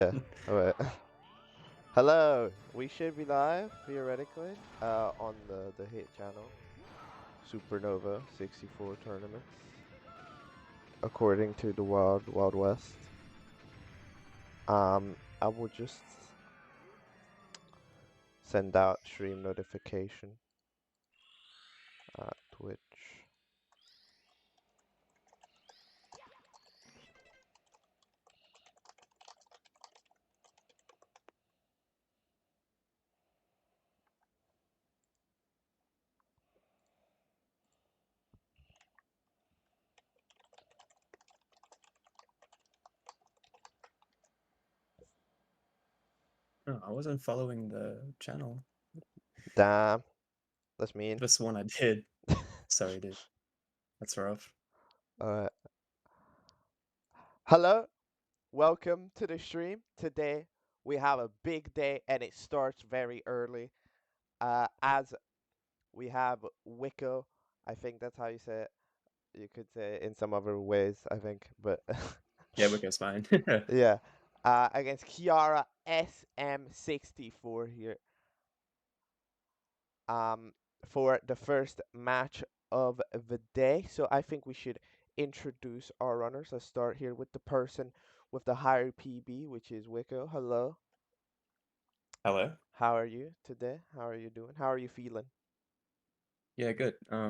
Yeah. Alright. Hello. We should be live theoretically on the hit channel Supernova 64 tournaments according to the Wild West. I will just send out stream notification Twitch. Oh, I wasn't following the channel. Damn. That's mean. This one I did. Sorry, dude. That's rough. Alright. Hello. Welcome to the stream. Today we have a big day and it starts very early. As we have Wicko. I think that's how you say it. You could say it in some other ways, I think, but Yeah, Wicko's fine. yeah. Against ChiaraSM64 here. Um, for the first match of the day. So I think we should introduce our runners. Let's start here with the person with the higher PB, which is Wicko. Hello. Hello. How are you today? How are you doing? How are you feeling? Yeah, good. I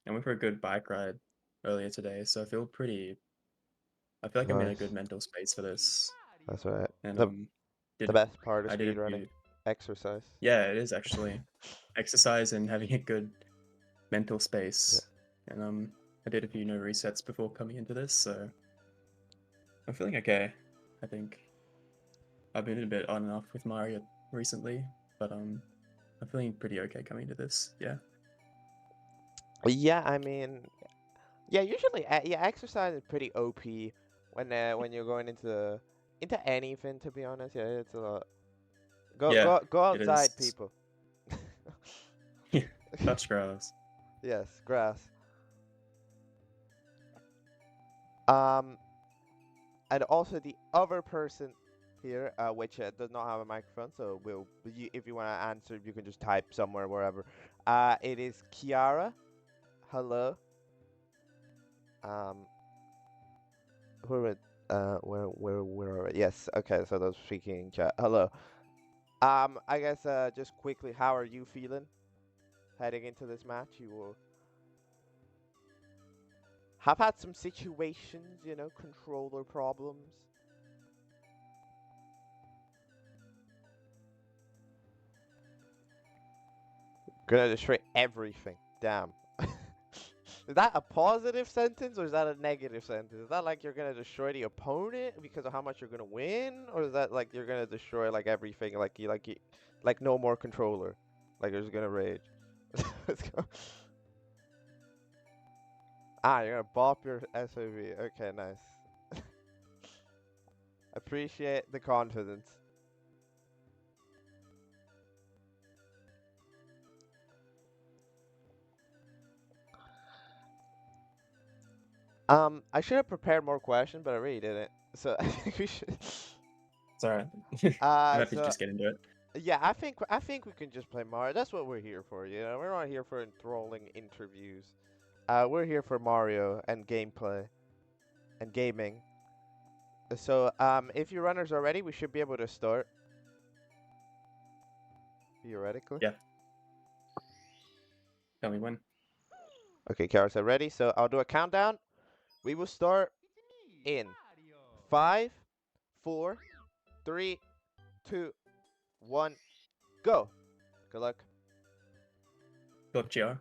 went for a good bike ride earlier today, so I feel like I'm in a good Nice. mental space for this. That's right. And The did best part of I did speed a running, few exercise. Yeah, it is actually exercise and having a good mental Yeah. space. And I did a few no resets before coming into this, so I'm feeling okay. I think I've been a bit on and off with Mario recently, but I'm feeling pretty okay coming to this. Yeah. Yeah, I mean, yeah, usually, yeah, exercise is pretty OP when you're going into anything. To be honest, yeah, it's a lot. Yeah, Go it outside, is. people. Yeah, touch grass. Yes, grass. Um, and also the other person here, which does not have a microphone, so if you want to answer, you can just type somewhere wherever. It is Chiara. Hello. Um, where would where are yes, okay, so those speaking in chat. Hello. I guess just quickly, how are you feeling heading into this match? You will have had some situations, controller problems. Gonna destroy everything. Damn. Is that a positive sentence or is that a negative sentence? Is that like you're gonna destroy the opponent because of how much you're gonna win, or is that like you're gonna destroy like everything, like no more controller, like you're just gonna rage? Let's go. Ah, you're gonna bop your SOV. Okay, nice. Appreciate the confidence. I should have prepared more questions, but I really didn't. So I think we should. It's alright. I'm happy to So just get into it. yeah, I think we can just play Mario. That's what we're here for. We're not here for enthralling interviews. We're here for Mario and gameplay and gaming. So if your runners are ready, we should be able to start theoretically. Yeah. Tell me when. Okay, Kara said ready. So I'll do a countdown. We will start in 5, 4, 3, 2, 1, go. Good luck. Good luck, GR.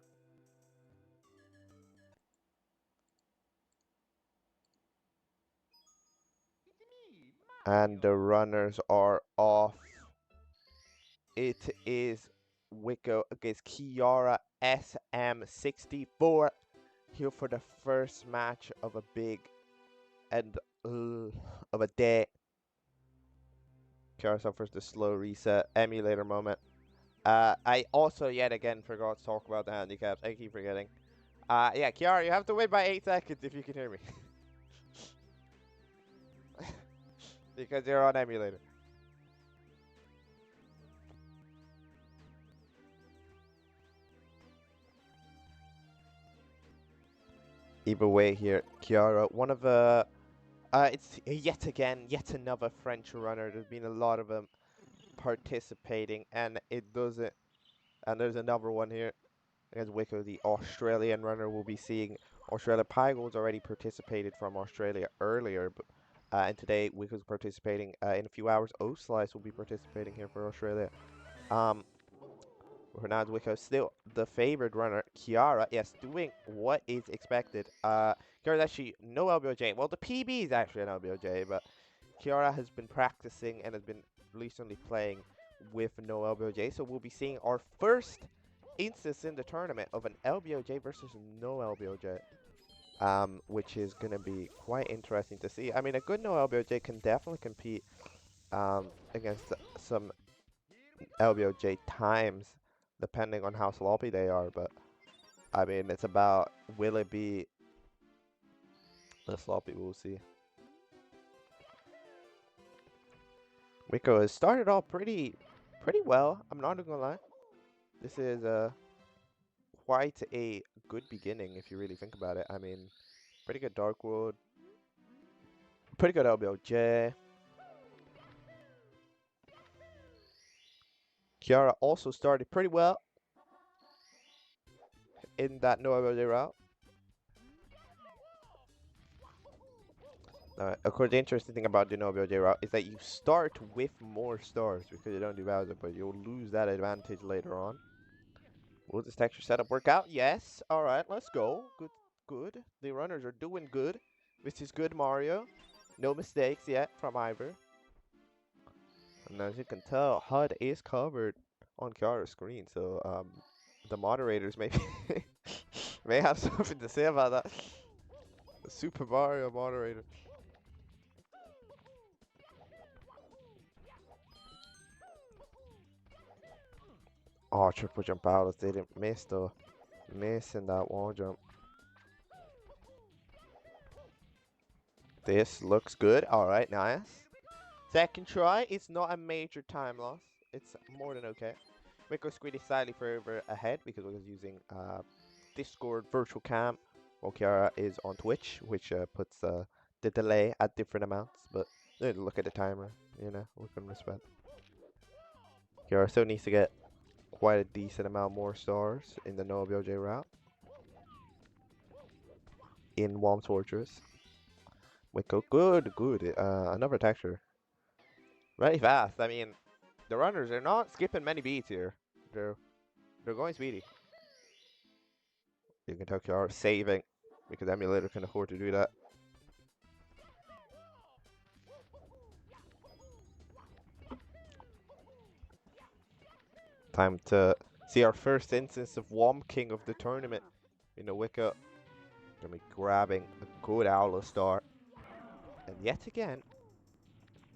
And the runners are off. It is Wicko against Kiara SM64 here for the first match of a big and of a day. Kiara suffers the slow reset emulator moment. I also yet again forgot to talk about the handicaps. I keep forgetting. Yeah, Kiara, you have to wait by 8 seconds if you can hear me. Because you're on emulator. Either way here, Chiara, one of it's yet another French runner. There's been a lot of them participating, and it doesn't. And there's another one here against Wicko, the Australian runner. We'll be seeing Australia. Pygo's already participated from Australia earlier, but and today Wicko's participating. In a few hours, O-Slice will be participating here for Australia. Um, Ronaldo Wicko still the favored runner. Chiara, yes, doing what is expected. Chiara's actually no LBOJ. Well, the PB is actually an LBOJ, but Chiara has been practicing and has been recently playing with no LBOJ. So we'll be seeing our first instance in the tournament of an LBOJ versus no LBOJ. Which is going to be quite interesting to see. I mean, a good no LBOJ can definitely compete against some LBOJ times, depending on how sloppy they are. But I mean, it's about will it be the sloppy? We'll see. Wicko has started off pretty well. I'm not gonna lie. This is quite a good beginning if you really think about it. I mean, pretty good Dark World, pretty good LBOJ. Chiara also started pretty well in that no LBOJ route. Of course, the interesting thing about the no LBOJ route is that you start with more stars because you don't do Bowser, but you'll lose that advantage later on. Will this texture setup work out? Yes. All right, let's go. Good. The runners are doing good. This is good, Mario. No mistakes yet from either. And as you can tell, HUD is covered on Chiara's screen, so the moderators may may have something to say about that. The Super Mario moderator. Oh, triple jump out. They didn't miss though. Missing that wall jump. This looks good. All right, nice. Second try. It's not a major time loss. It's more than okay. Wicko Squid is slightly further ahead because we're using Discord virtual cam, while Chiara is on Twitch, which puts the delay at different amounts. But look at the timer, we can respect. Chiara still needs to get quite a decent amount more stars in the no LBOJ route in Womp Fortress. Wicko, good. Another texture. Very fast. I mean, the runners are not skipping many beats here. They're going speedy. You can tell Chiara saving because Emulator can afford to do that. Time to see our first instance of Womp King of the tournament. Wicko gonna be grabbing a good Owler star. And yet again,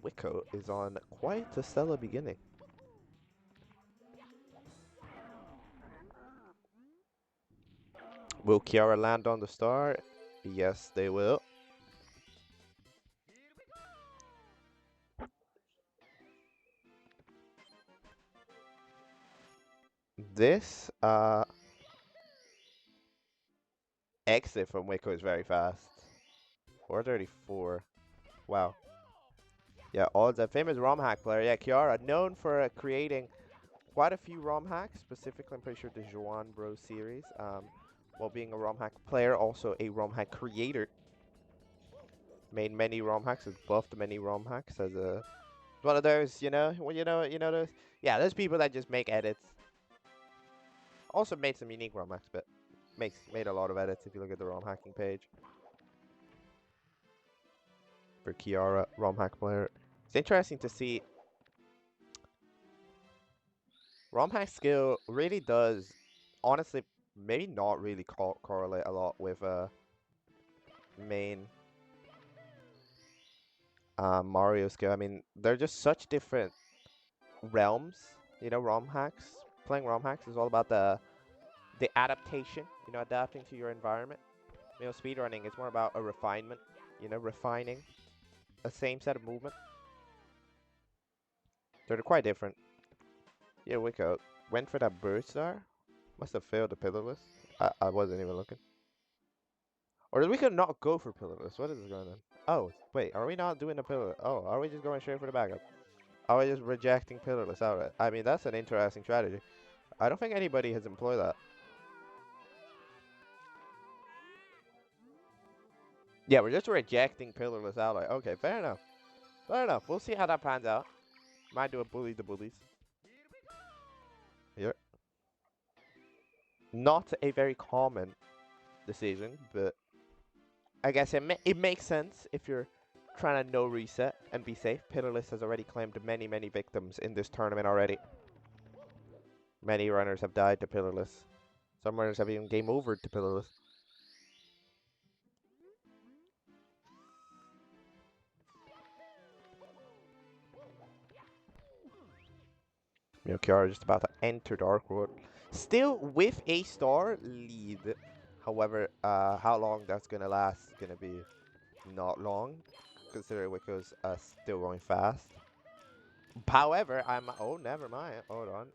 Wicko is on quite a stellar beginning. Will Chiara land on the star? Yes, they will. This exit from Wicko is very fast. 434. Wow. Yeah, odds. A famous ROM hack player. Yeah, Chiara, known for creating quite a few ROM hacks. Specifically, I'm pretty sure the Juan Bros series. While being a ROM hack player, also a ROM hack creator. Made many ROM hacks, has buffed many ROM hacks as a one of those, those. Yeah, those people that just make edits. Also made some unique ROM hacks, but made a lot of edits if you look at the ROM hacking page. For Chiara, ROM hack player. It's interesting to see. ROM hack skill really does, honestly, maybe not really correlate a lot with main Mario skill. I mean, they're just such different realms. ROM hacks. Playing ROM hacks is all about the adaptation. Adapting to your environment. Speedrunning is more about a refinement. Refining a same set of movement. They're quite different. Yeah, Wicko went for that burst star. Must have failed the pillarless. I wasn't even looking. Or we could not go for pillarless. What is going on? Oh, wait, are we not doing a pillar? Oh, are we just going straight for the backup? Are we just rejecting pillarless outright? I mean, that's an interesting strategy. I don't think anybody has employed that. Yeah, we're just rejecting pillarless outright. Okay, fair enough. Fair enough. We'll see how that pans out. Might do a bully the bullies. Here. Not a very common decision, but I guess it makes sense if you're trying to no reset and be safe. Pillarless has already claimed many, many victims in this tournament already. Many runners have died to pillarless. Some runners have even game over to pillarless. You know, Chiara just about to enter Dark World. Still with a star lead. However, how long that's gonna last is gonna be not long, considering Wicko's still going fast. However, oh, never mind. Hold on.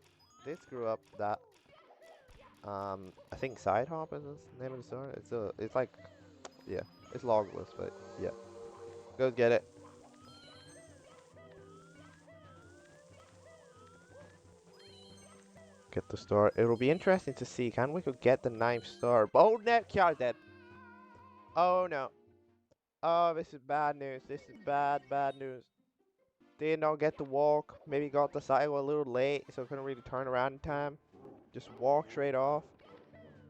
Did screw up that. I think side hop is the name of the star. It's like, yeah, it's logless, but yeah. Go get it. Get the star. It'll be interesting to see. Can Wicko get the 9th star? Oh, no, Kiara's dead. Oh, no. Oh, this is bad news. This is bad, bad news. Did not get to walk. Maybe got the cycle a little late, so couldn't really turn around in time. Just walk straight off.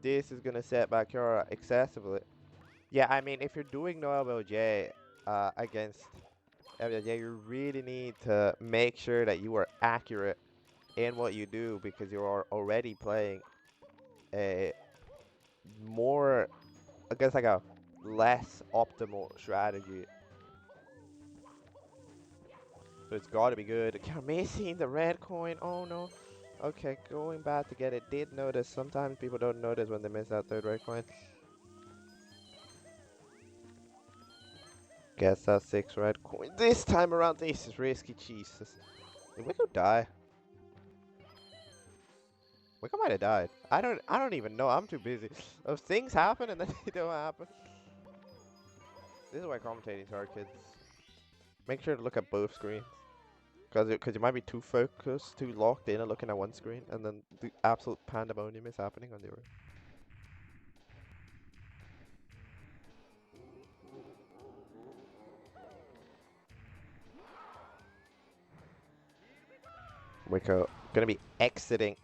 This is gonna set back Kiara excessively. Yeah, I mean, if you're doing no elbow J against LBJ, you really need to make sure that you are accurate in what you do because you are already playing a more, I guess, like a less optimal strategy. So it's got to be good. Missing the red coin. Oh no. Okay, going back to get it. Did notice. Sometimes people don't notice when they miss that third red coin. Guess that 6 red coin. This time around, this is risky. Jesus. Did Wicko die? Wicko might have died. I don't even know. I'm too busy. Those things happen and then they don't happen. This is why commentating is hard, kids. Make sure to look at both screens. Because you might be too focused, too locked in and looking at one screen, and then the absolute pandemonium is happening on the other. Wicko gonna be exiting.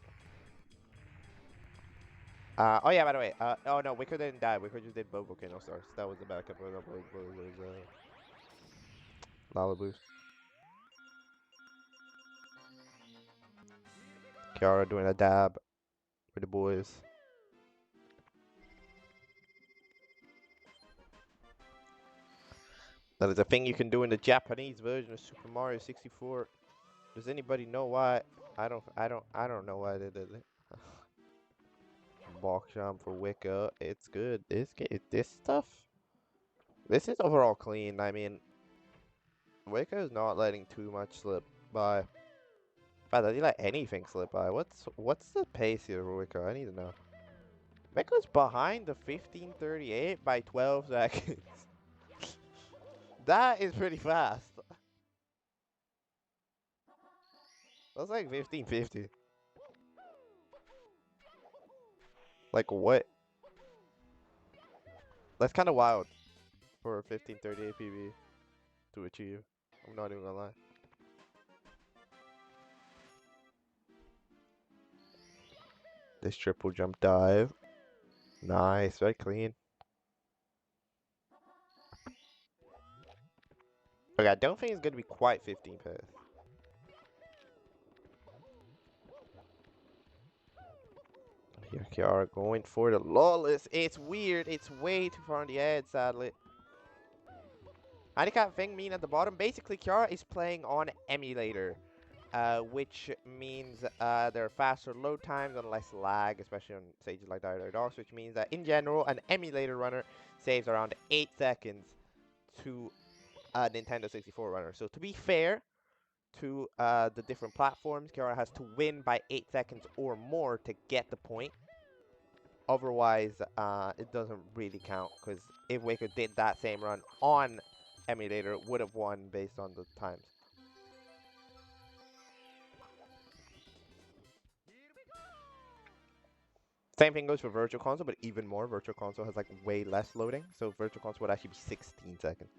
Oh yeah, by the way, oh no, Wicko didn't die. Wicko just did both volcano stars. That was the backup of those lava boost. Chiara doing a dab with the boys. That is a thing you can do in the Japanese version of Super Mario 64. Does anybody know why? I don't know why they did it. Box jump for Wicko. It's good. This stuff. This is overall clean. I mean, Wicko is not letting too much slip by. But does he let anything slip by? What's the pace here for Wicko? I need to know. Wicko's behind the 1538 by 12 seconds. That is pretty fast. That's like 1550. Like what? That's kind of wild for 1538 PB to achieve. I'm not even gonna lie. This triple jump dive. Nice, very clean. Okay, I don't think it's gonna be quite 15 pass. Here, Chiara going for the lawless. It's weird. It's way too far on the edge, sadly. Handicap thing mean at the bottom. Basically, Chiara is playing on emulator, which means there are faster load times and less lag, especially on stages like Dire Dogs, which means that in general, an emulator runner saves around 8 seconds to a Nintendo 64 runner. So to be fair to the different platforms, Chiara has to win by 8 seconds or more to get the point. Otherwise, it doesn't really count, because if Wicko did that same run on emulator, it would have won based on the times. Same thing goes for Virtual Console, but even more. Virtual Console has like way less loading, so Virtual Console would actually be 16 seconds.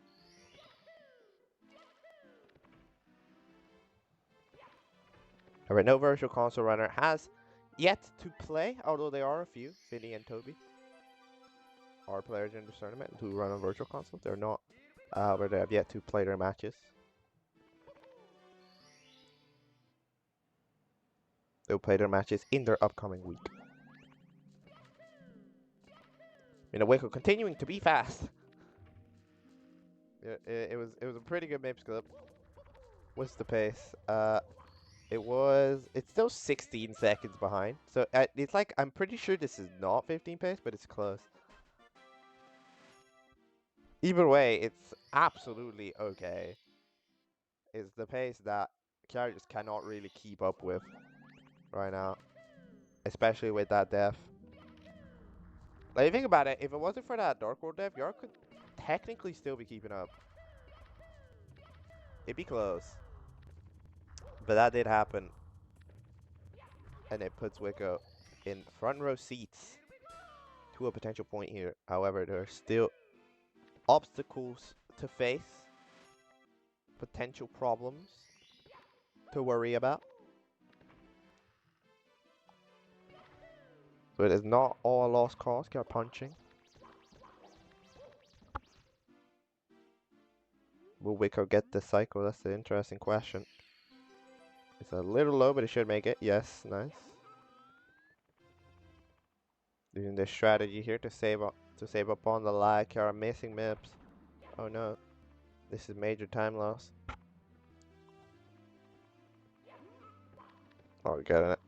Alright, no Virtual Console runner has yet to play, although there are a few. Vinny and Toby are players in this tournament who run on Virtual Console. They're not, but they have yet to play their matches. They'll play their matches in their upcoming week. Wicko continuing to be fast. It was a pretty good Mips clip. What's the pace? It's still 16 seconds behind. So it's like, I'm pretty sure this is not 15 pace, but it's close. Either way, it's absolutely okay. It's the pace that Chiara just cannot really keep up with right now, especially with that def. Like, you think about it, if it wasn't for that Dark World def, Yara could technically still be keeping up. It'd be close. But that did happen. And it puts Wicko in front row seats to a potential point here. However, there are still obstacles to face, potential problems to worry about. So it is not all lost cause. Keep punching. Will Wicko get the cycle? That's the interesting question. It's a little low, but it should make it. Yes, nice. Using this strategy here to save up on the lag. Chiara missing MIPS. Oh no. This is major time loss. Oh, we're getting it.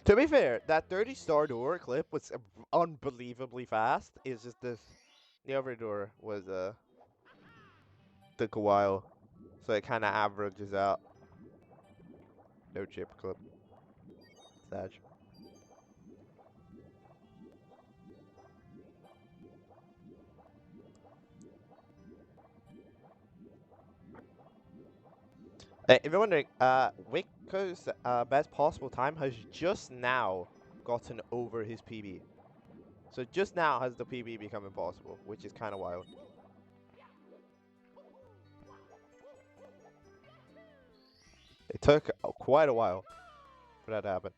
To be fair, that 30-star door clip was unbelievably fast. It's just this. The other door was took a while, so it kind of averages out. No chip clip. Sad. If you're wondering, Wicko's best possible time has just now gotten over his PB. So just now has the PB become impossible, which is kind of wild. It took quite a while for that to happen.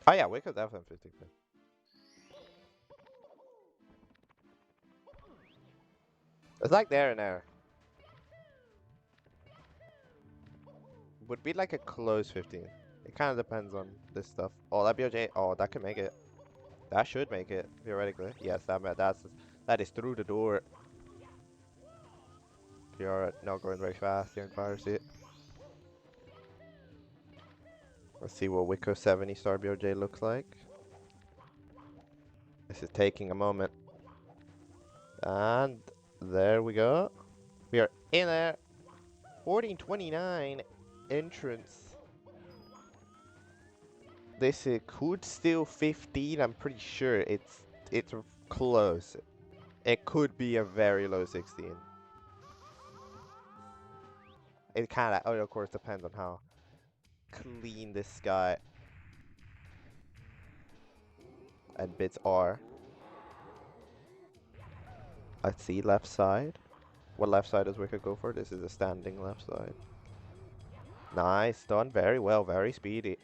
Oh yeah, Wicko's definitely 15. It's like there and there. Would be like a close 15. It kind of depends on this stuff. Oh, that BOJ. Oh, that could make it. That should make it theoretically. Yes, that is through the door. You're not going very fast. You're in fire seat. Let's see what Wicko 70-star BOJ looks like. This is taking a moment. And there we go. We are in there. 1429 entrance. This could still 15. I'm pretty sure it's close. It could be a very low 16. It kind of, of course, depends on how clean this sky and bits are. Let's see, left side. What left side does Wicko go for? This is a standing left side. Nice, done very well, very speedy.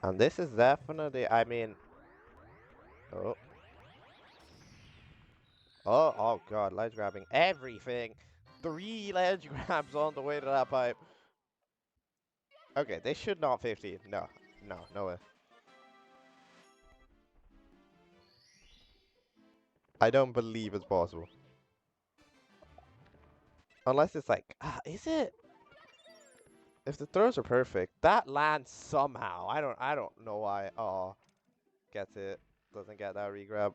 And this is definitely, I mean, oh. Oh god, ledge grabbing everything. 3 ledge grabs on the way to that pipe. Okay, they should not 15. No way. I don't believe it's possible. Unless it's like, is it? If the throws are perfect, that lands somehow. I don't know why. Oh, gets it. doesn't get that regrab.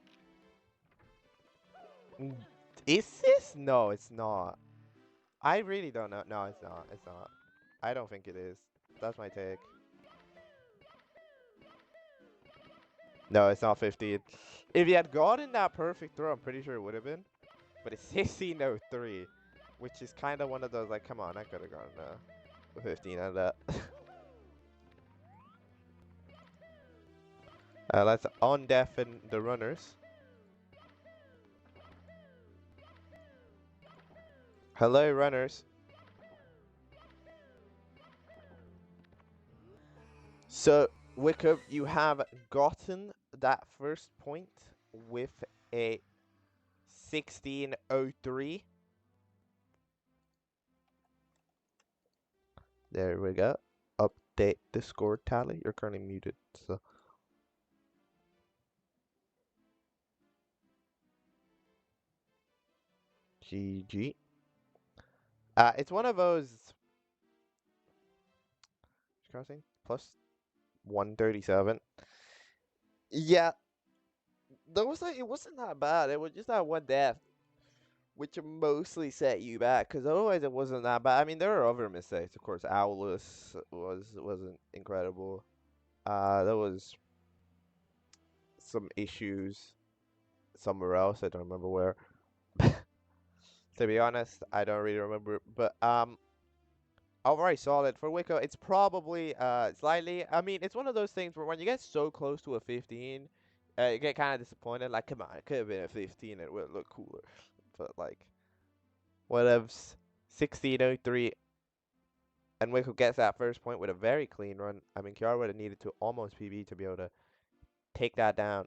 Is this? No, it's not. I really don't know. No, it's not. It's not. I don't think it is. That's my take. No, it's not 15. If he had gotten that perfect throw, I'm pretty sure it would have been. But it's 1603, which is kind of one of those, like, come on, I could have gotten 15 out of that. Let's undeafen the runners. Hello, runners. So, Wicko, you have gotten that first point with a 1603. There we go. Update the score tally. You're currently muted, so. GG. It's one of those crossing plus 137. Yeah, it wasn't that bad. It was just that one death, which mostly set you back, because otherwise it wasn't that bad. I mean, there are other mistakes, of course. Owlus wasn't incredible. There was some issues somewhere else. I don't remember where. To be honest, I don't really remember. But overall solid for Wicko. It's probably slightly. I mean, it's one of those things where when you get so close to a 15, you get kind of disappointed. Like, come on, it could have been a 15. It would look cooler. But like, whatevs. 1603, and Wicko gets that first point with a very clean run. I mean, Chiara would have needed to almost PB to be able to take that down.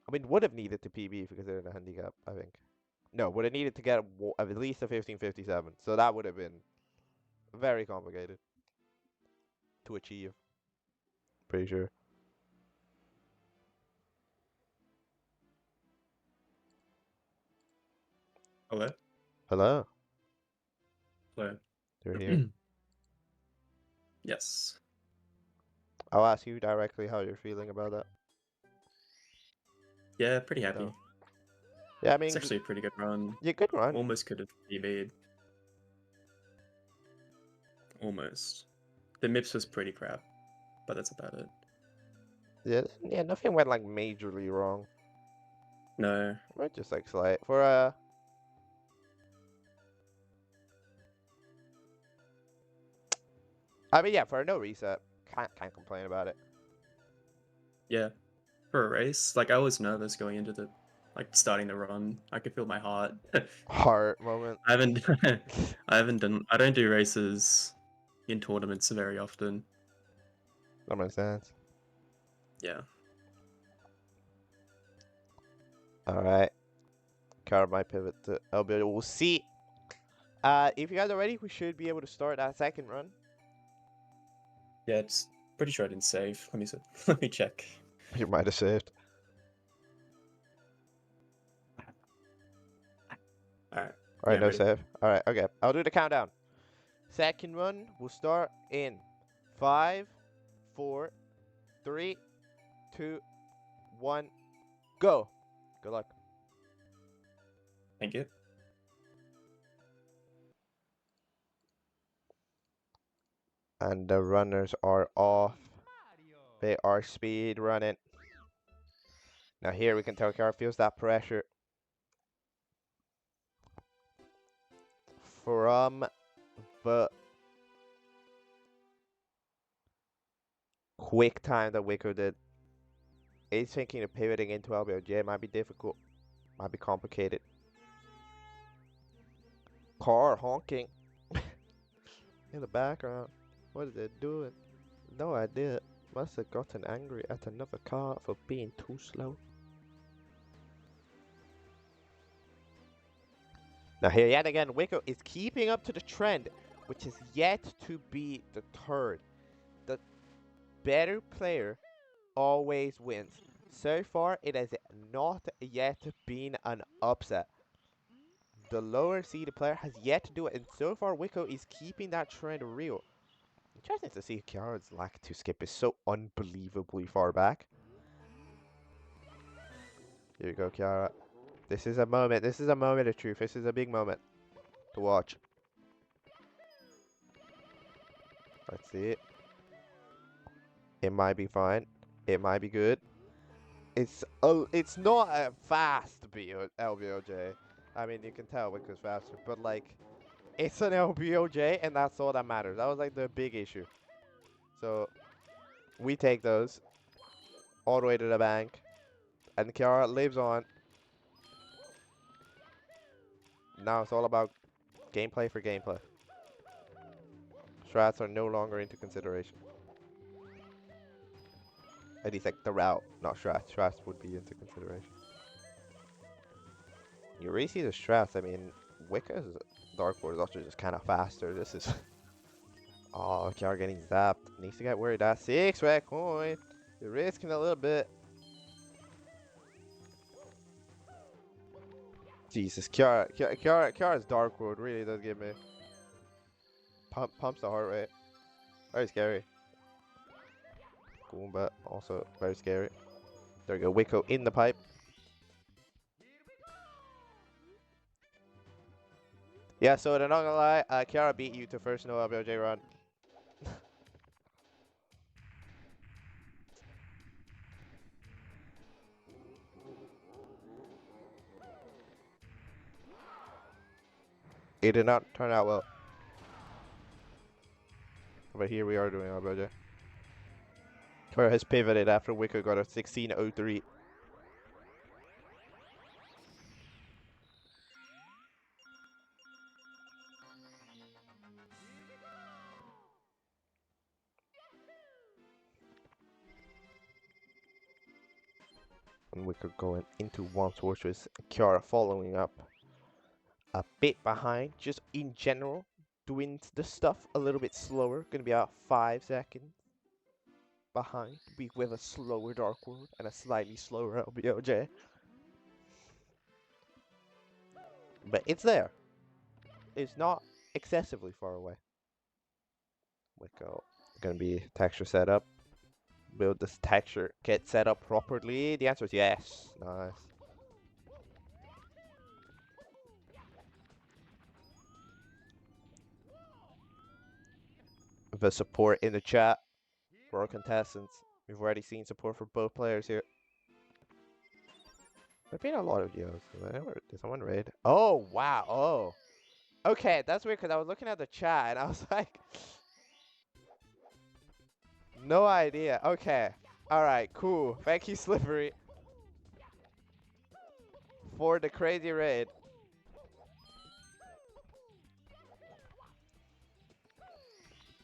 I mean, would have needed to PB because they're in a handicap, I think. No, would have needed to get at least a 1557. So that would have been very complicated to achieve. Pretty sure. Hello? Hello. Hello. They're here. Yes. I'll ask you directly how you're feeling about that. Yeah, pretty happy. No. Yeah, I mean, It's actually a pretty good run. yeah, good run. Almost could have PB'd. Almost. The MIPS was pretty crap, but that's about it. Yeah, nothing went like majorly wrong. No. Right, just like slight for I mean, yeah, for a no reset, can't complain about it. Yeah. For a race, like I was nervous going into the starting the run. I could feel my heart. Heart moment. I don't do races in tournaments very often. That makes sense. Yeah. All right. Car might pivot to LB. We'll see. If you guys are ready, we should be able to start that second run. Yeah, it's pretty sure I didn't save. Let me check. You might have saved. Alright. All right, Yeah, no ready. save. All right, okay. I'll do the countdown. Second run will start in 5, 4, 3, 2, 1, go. Good luck. Thank you. And the runners are off. They are speed running. Now here we can tell Car feels that pressure from the quick time that Wicko did. He's thinking of pivoting into LBOJ. Might be difficult. Might be complicated. Car honking in the background. What is it doing? No idea. Must have gotten angry at another car for being too slow. Now here yet again, Wicko is keeping up to the trend, which is yet to be deterred. The better player always wins. So far, it has not yet been an upset. The lower seeded player has yet to do it, and so far, Wicko is keeping that trend real. Interesting to see Chiara's lack to skip is so unbelievably far back. Here you go, Chiara. This is a moment. This is a moment of truth. This is a big moment to watch. Let's see it. It might be fine. It might be good. It's not a fast LBOJ. I mean, you can tell Wicko's faster, but like, it's an LBOJ, and that's all that matters. That was like the big issue. So we take those all the way to the bank, and Chiara lives on. Now it's all about gameplay for gameplay. Strats are no longer into consideration. At least like the route, not strats. Strats would be into consideration. You really see the strats. I mean, Wicca's Dark Ward is also just kind of faster. This is... Oh, Chiara getting zapped. Needs to get worried. That 6 red coin. You're risking a little bit. Jesus, Chiara's Dark Ward really does give me... Pumps the heart rate. Very scary. Cool, but also very scary. There we go. Wicko in the pipe. Yeah, so they're not gonna lie, Chiara beat you to first no LBOJ run. It did not turn out well. But here we are doing LBOJ. Chiara has pivoted after Wicko got a 16.03. And Wicko going into one torch with Chiara following up. A bit behind, just in general, doing the stuff a little bit slower. Gonna be about 5 seconds behind, with a slower Dark World and a slightly slower LBOJ. But it's there. It's not excessively far away. Wicko gonna be texture setup. Will this texture get set up properly? The answer is yes. Nice. The support in the chat for our contestants. We've already seen support for both players here. There've been a lot of yos. Did someone raid? Oh, wow. Oh. Okay, that's weird because I was looking at the chat and I was like... No idea. Okay. Alright, cool. Thank you, Slippery, for the crazy raid.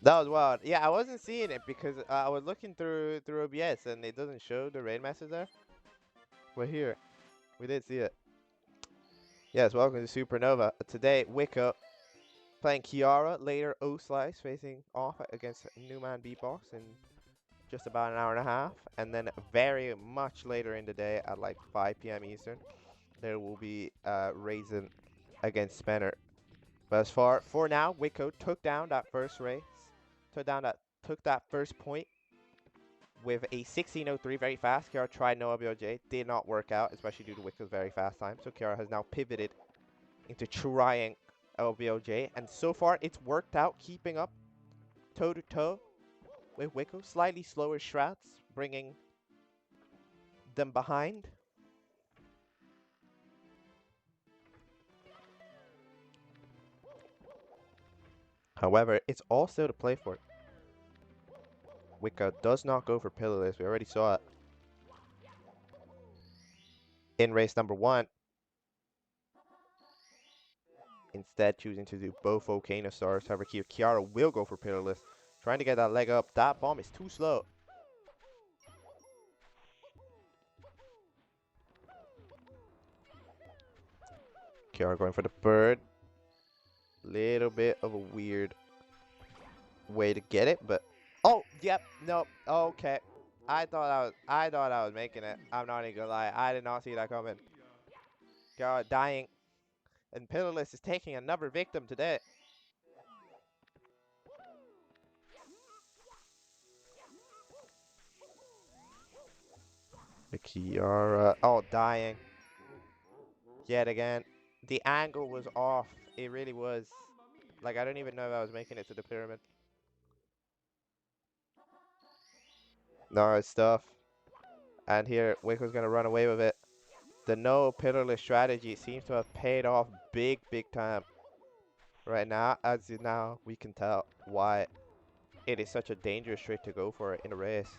That was wild. Yeah, I wasn't seeing it because I was looking through OBS and it doesn't show the raid message there. But here, we did see it. Yes, welcome to Supernova. Today, Wicko playing Chiara, later O-Slice facing off against Newman Beatbox in just about an hour and a half. And then very much later in the day at like 5 p.m. Eastern, there will be Raisin against Spanner. But for now, Wicko took down that first race. Took that first point with a 16.03, very fast. Chiara tried no LBOJ, did not work out, especially due to Wicko's very fast time. So Chiara has now pivoted into trying LBOJ, and so far it's worked out, keeping up toe to toe with Wicko. Slightly slower strats, bringing them behind. However, it's also to play for. Wicko does not go for Pillarless. We already saw it in race number 1. Instead, choosing to do both Volcano Stars. However, here Chiara will go for Pillarless, trying to get that leg up. That bomb is too slow. Chiara going for the bird. Little bit of a weird way to get it, but oh, yep, no, okay. I thought I was making it. I'm not even gonna lie. I did not see that coming. Chiara dying, and Pillarless is taking another victim today. The Chiara. Oh, dying. Yet again. The angle was off. It really was. Like, I don't even know if I was making it to the pyramid. No stuff. And here, Wicko's going to run away with it. The no pillarless strategy seems to have paid off big, big time. Right now, as now we can tell why it is such a dangerous trick to go for it in a race.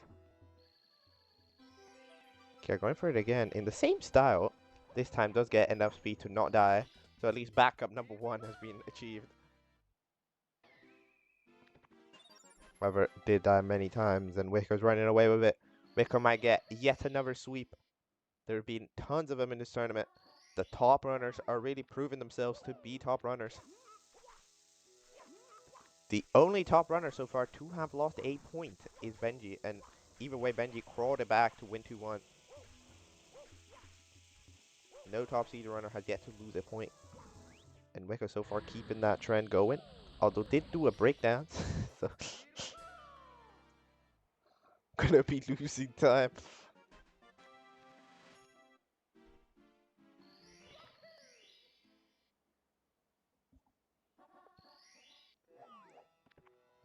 Okay, going for it again in the same style. This time does get enough speed to not die. So at least backup number 1 has been achieved. However, did die many times and Wicker's running away with it. Wicker might get yet another sweep. There have been tons of them in this tournament. The top runners are really proving themselves to be top runners. The only top runner so far to have lost a point is Benji, and either way Benji crawled it back to win 2-1. No top seed runner has yet to lose a point. And Wicco so far keeping that trend going. Although did do a breakdown. So gonna be losing time.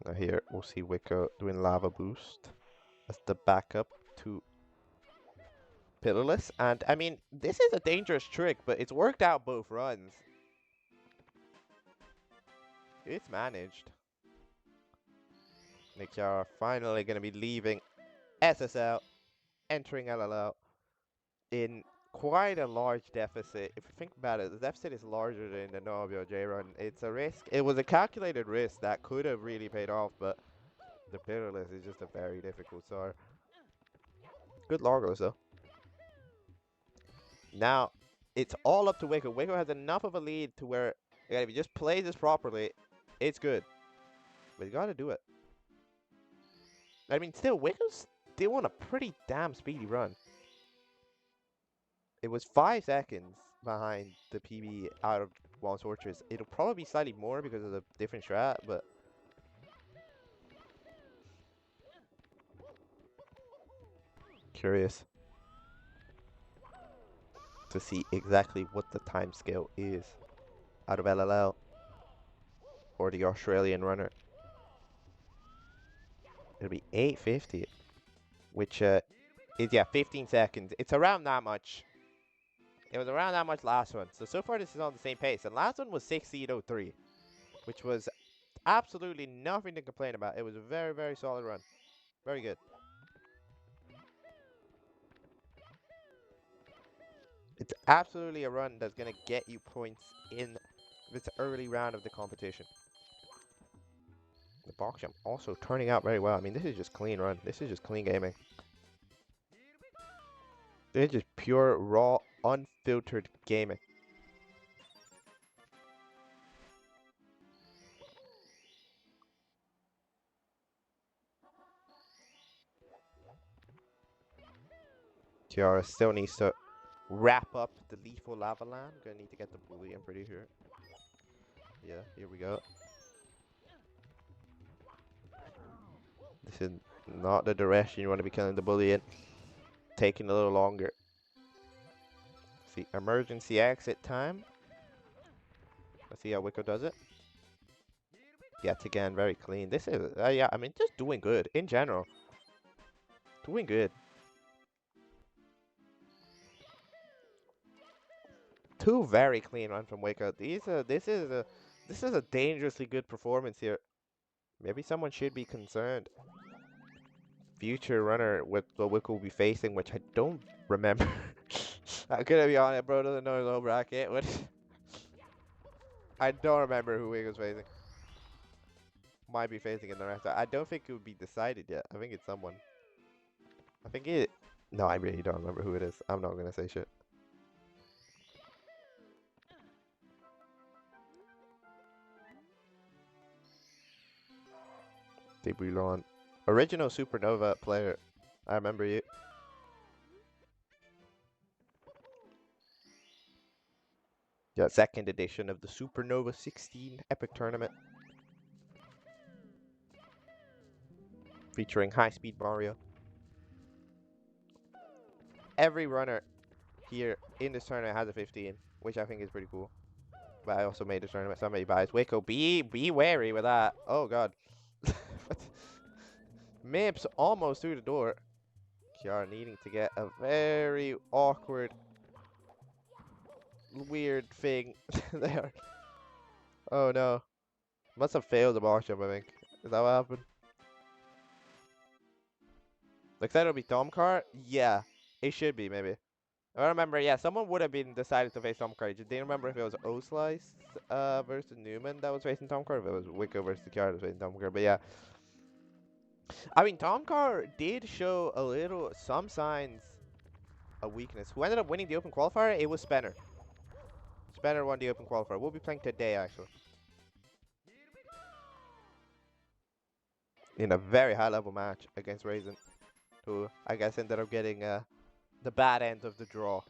Now here we'll see Wicco doing lava boost as the backup to pillarless. And I mean, this is a dangerous trick, but it's worked out both runs. It's managed. Nick are finally gonna be leaving SSL, entering LLL in quite a large deficit. If you think about it, the deficit is larger than the Nobio J run. It's a risk. It was a calculated risk that could have really paid off, but the pillarless is just a very difficult start. Good Largos though. Now it's all up to Wicko. Wicko has enough of a lead to where again, if he just plays this properly, it's good. But you gotta do it. I mean, still, Wicko's still on a pretty damn speedy run. It was 5 seconds behind the PB out of Juan Sortress. It'll probably be slightly more because of the different strat, but curious to see exactly what the time scale is out of LLL or the Australian runner. It'll be 850, which is, yeah, 15 seconds. It's around that much. It was around that much last one. So far this is on the same pace. And last one was 6:03, which was absolutely nothing to complain about. It was a very, very solid run. Very good. It's absolutely a run that's going to get you points in this early round of the competition. The box jump also turning out very well. I mean, this is just clean run. This is just clean gaming. This is just pure, raw, unfiltered gaming. Chiara still needs to wrap up the lethal lava land. Gonna need to get the bully, I'm pretty sure. Yeah, here we go. This is not the direction you want to be killing the bully in. Taking a little longer. See, emergency exit time. Let's see how Wicko does it. Yet again, very clean. This is, yeah, I mean, just doing good in general. Doing good. Two very clean runs from Wicko. This is a dangerously good performance here. Maybe someone should be concerned. Future runner with what Wicko will be facing, which I don't remember. I'm gonna be honest, bro. Doesn't know his own bracket. What? I don't remember who Wicko's facing. Might be facing in the rest. I don't think it would be decided yet. I think it's someone. I think it. No, I really don't remember who it is. I'm not gonna say shit. Debulon. Original Supernova player. I remember you. Yeah, second edition of the Supernova 16 Epic Tournament. Featuring high-speed Mario. every runner here in this tournament has a 15, which I think is pretty cool. But I also made this tournament. Somebody buys Wicko. Be wary with that. Oh god. Mips almost through the door. Chiara needing to get a very awkward, weird thing there. Oh no. Must have failed the box jump, I think. Is that what happened? Looks like it'll be Tom Car? Yeah. It should be, maybe. I remember, yeah, someone would have been decided to face Tom Car. Just didn't remember if it was O-Slice versus Newman that was facing Tom Car, or if it was Wicko versus Chiara that was facing Tom Car. But yeah. I mean, Tom Car did show some signs of weakness. Who ended up winning the Open Qualifier? It was Spenner. Spenner won the Open Qualifier. We'll be playing today, actually. In a very high-level match against Raisin, who I guess ended up getting the bad end of the draw.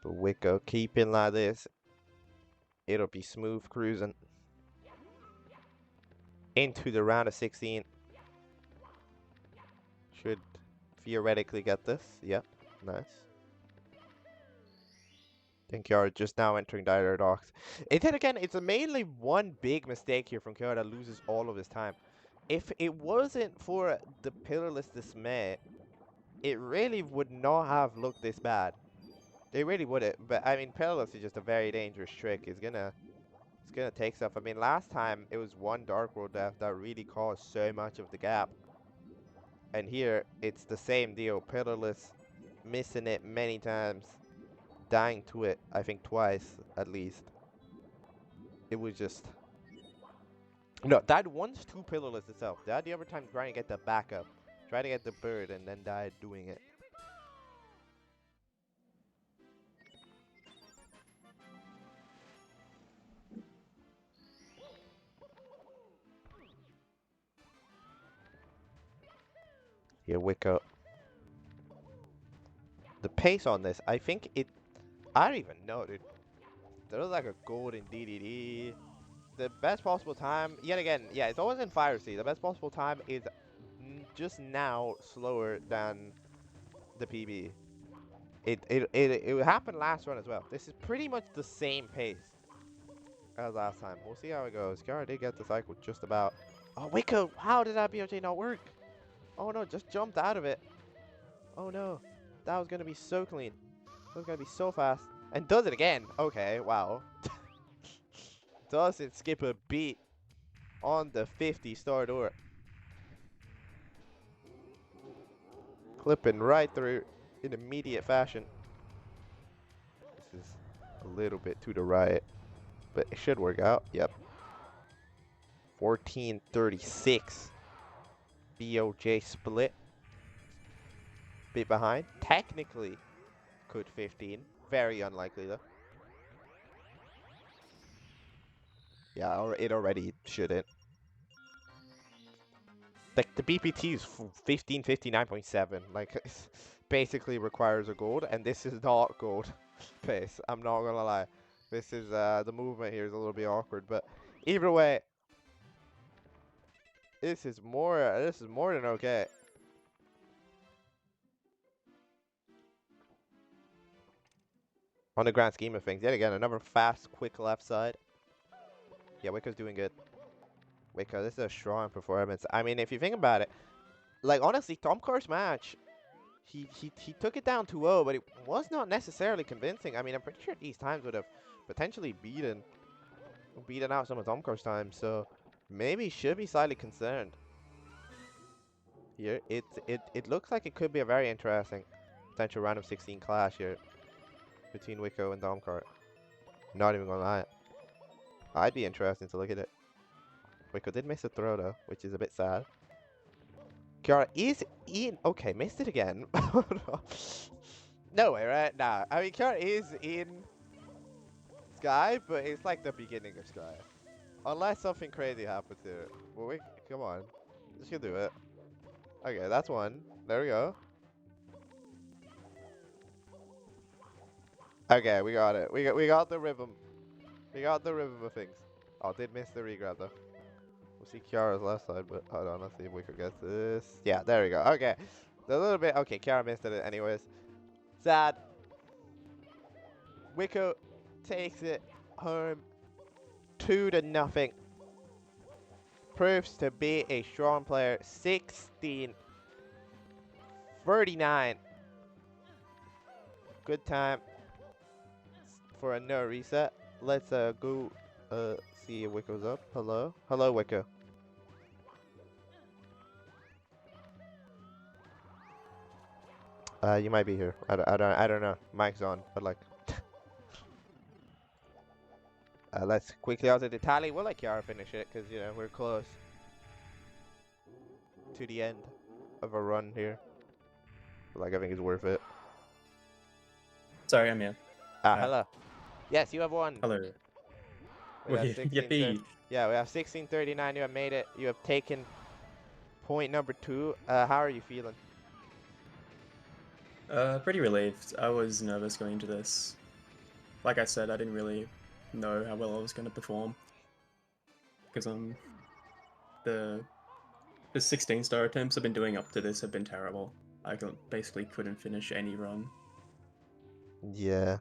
But Wicko keeping like this, it'll be smooth cruising into the round of 16. Should theoretically get this. Yep, nice. And Chiara just now entering dire docks. Then again, it's mainly one big mistake here from Chiara that loses all of his time. If it wasn't for the Pillarless Dismay, it really would not have looked this bad. They really wouldn't. But I mean, Pillarless is just a very dangerous trick. It's gonna take stuff. I mean, last time it was one Dark World death that really caused so much of the gap. And here it's the same deal. Pillarless missing it many times. Dying to it, I think twice at least. It was just... No, died once to Pillarless itself. Died the other time trying to get the backup. Trying to get the bird and then died doing it. Here, Wicko. The pace on this, I think it... I don't even know, dude. There was like a golden DDD. The best possible time, yet again, yeah, it's always in Fire Sea. The best possible time is just now slower than the PB. It happened last run as well. This is pretty much the same pace as last time. We'll see how it goes. Chiara did get the cycle just about. Oh, Wicko, how did that BOJ not work? Oh no, just jumped out of it. Oh no, that was gonna be so clean. That was gonna be so fast. And does it again. Okay, wow. Doesn't skip a beat on the 50-star door. Clipping right through in immediate fashion. This is a little bit to the right, but it should work out. Yep. 1436. BOJ split. Bit behind. Technically could 15. Very unlikely though. Yeah, it already shouldn't. Like the BPT is 1559.7. Like it basically requires a gold, and this is not gold pace. I'm not gonna lie. This is the movement here is a little bit awkward, but either way, this is more than okay. On the grand scheme of things, yet again, another fast, quick left side. Yeah, Wicko's doing good. Wicko, this is a strong performance. I mean, if you think about it, like honestly, Tom Carr's match, he took it down 2-0, but it was not necessarily convincing. I mean, I'm pretty sure these times would have potentially beaten out some of Tom Carr's times, so maybe should be slightly concerned. Here, it looks like it could be a very interesting potential round of 16 clash here between Wicko and Tom Car. Not even gonna lie. I'd be interested to look at it. Wicko did miss a throw though, which is a bit sad. Chiara is in. Okay, missed it again. No way, right? Nah. I mean, Chiara is in Sky, but it's like the beginning of Sky. Unless something crazy happens here. Well, come on. Just gonna do it. Okay, that's one. There we go. Okay, we got it. We got the rhythm. We got the rhythm of things. Oh, did miss the regrab though. We'll see Kiara's left side, but hold on, let's see if Wicko gets this. Yeah, there we go. Okay. A little bit. Okay, Kiara missed it anyways. Sad. Wicko takes it home 2-0. Proves to be a strong player. 16-39. Good time for a no reset. Let's go see if Wicko's up. Hello? Hello, Wicko. You might be here. I don't know. Mic's on, but like, let's quickly out the tally. We'll let Kiara finish it because you know we're close to the end of a run here. But, like I think it's worth it. Sorry, I'm here. Hello. Yes, you have won. Hello. We have Yippee. yeah, we have 1639. You have made it. You have taken point number 2. How are you feeling? Pretty relieved. I was nervous going into this. Like I said, I didn't really know how well I was going to perform. Because the 16-star attempts I've been doing up to this have been terrible. I basically couldn't finish any run. Yeah.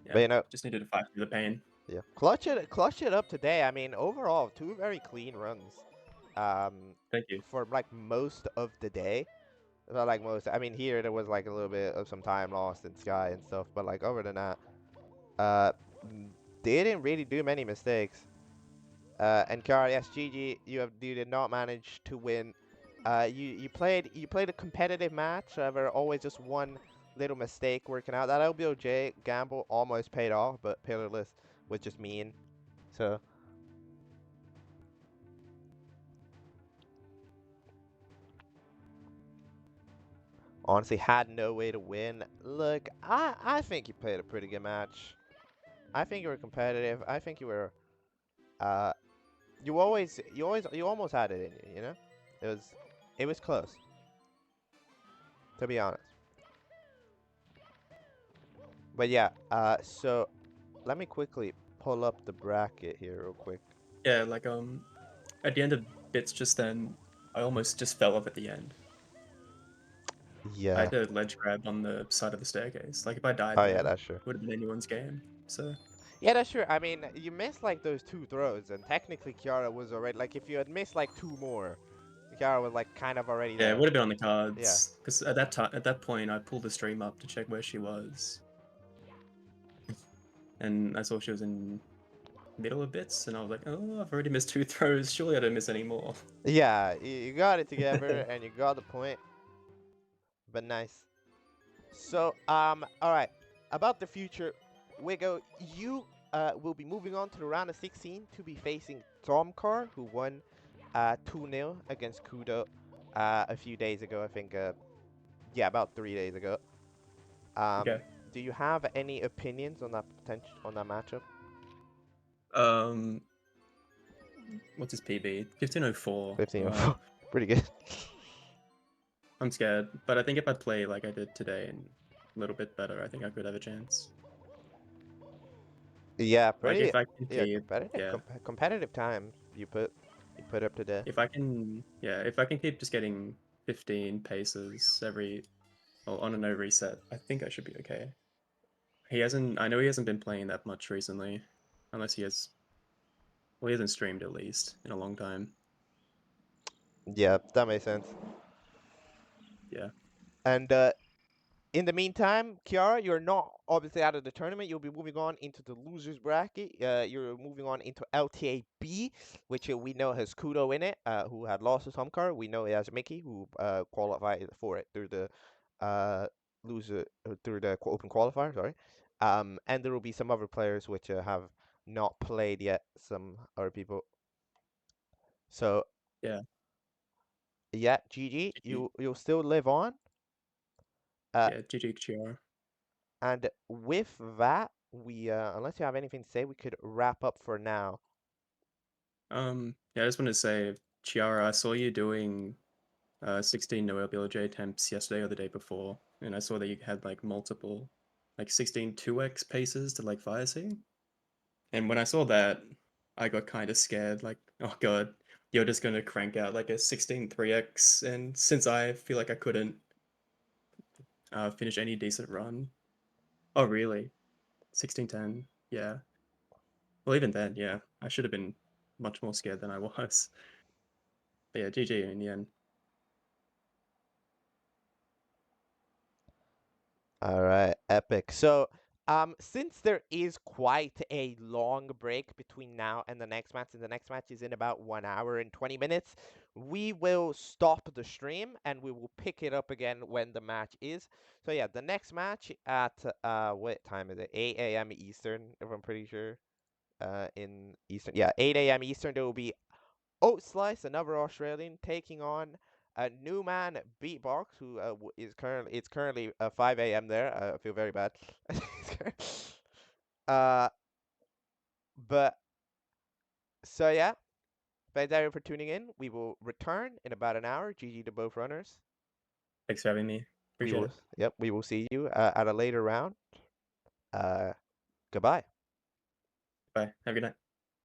Yeah, But you know, just needed to fight through the pain. yeah, clutch it up today. I mean, overall, 2 very clean runs. Thank you. For like most of the day. Not like most. I mean, here there was like a little bit of some time lost in Sky and stuff, but like other than that, uh, they didn't really do many mistakes. And Kara, yes, GG, you did not manage to win. You played a competitive match. However, always just one little mistake working out. That LBOJ gamble almost paid off, but Pillarless was just mean. So. Honestly, had no way to win. Look, I think you played a pretty good match. I think you were competitive. I think you were, uh, you almost had it in you. You know, it was close. To be honest. But yeah, so let me quickly pull up the bracket here real quick. Yeah, like at the end of bits just then, I almost just fell off at the end. I Yeah. had a ledge grab on the side of the staircase. Like if I died Oh there, yeah, that's true. it would have been anyone's game. So Yeah, that's true. I mean, you missed like those 2 throws, and technically Kiara was already like if you had missed like 2 more, Kiara was like kind of already yeah, it there. would have been on the Yeah. cards. Because at that point, I pulled the stream up to check where she was, and I saw she was in middle of bits, and I was like, oh, I've already missed 2 throws. Surely I don't miss any more. Yeah, you got it together and you got the point. But nice. So, all right. About the future, Wiggo, you will be moving on to the round of 16 to be facing Tomcar, who won 2-0 against Kudo a few days ago. I think, yeah, about 3 days ago. Okay. Do you have any opinions on that matchup? What's his PB? 1504. 15-4. Pretty good. I'm scared, but I think if I play like I did today and a little bit better, I think I could have a chance. Yeah, Like pretty. if I can Yeah, keep, yeah, competitive time you put up today. if I can, yeah, if I can keep just getting 15 paces on a no reset, I think I should be okay. I know he hasn't been playing that much recently, unless he has, well, he hasn't streamed at least in a long time. Yeah, that makes sense. Yeah. And in the meantime, Kiara, you're not obviously out of the tournament. You'll be moving on into the losers bracket. You're moving on into LTA B, which we know has Kudo in it, who had lost his home card. We know it has Mickey, who qualified for it through the loser through the open qualifier. Sorry, and there will be some other players which have not played yet. Some other people. So Yeah. yeah, GG, GG. you'll still live on. Uh, Yeah, GG Chiara. And with that, we unless you have anything to say, we could wrap up for now. Yeah, I just want to say, Chiara, I saw you doing 16 no LBLJ attempts yesterday or the day before, and I saw that you had like multiple like 16 2x paces to like fire sea. And when I saw that, I got kind of scared. Like, oh god, you're just gonna crank out like a 16 3x. And since I feel like I couldn't finish any decent run, oh really? 1610, yeah. Well, even then, yeah, I should have been much more scared than I was. But yeah, GG in the end. All right, epic. So, since there is quite a long break between now and the next match, and the next match is in about 1 hour and 20 minutes, we will stop the stream and we will pick it up again when the match is. So yeah, the next match at what time is it? 8 a.m. Eastern, if I'm pretty sure. In Eastern, yeah, 8 a.m. Eastern. There will be Oat Slice, another Australian, taking on a new man, Beatbox, who is currently 5 a.m. there. I feel very bad. uh, but so yeah, thanks everyone for tuning in. We will return in about an hour. GG to both runners. Thanks for having me. We Appreciate will, it. yep, we will see you at a later round. Uh, goodbye. Bye. Have a good night.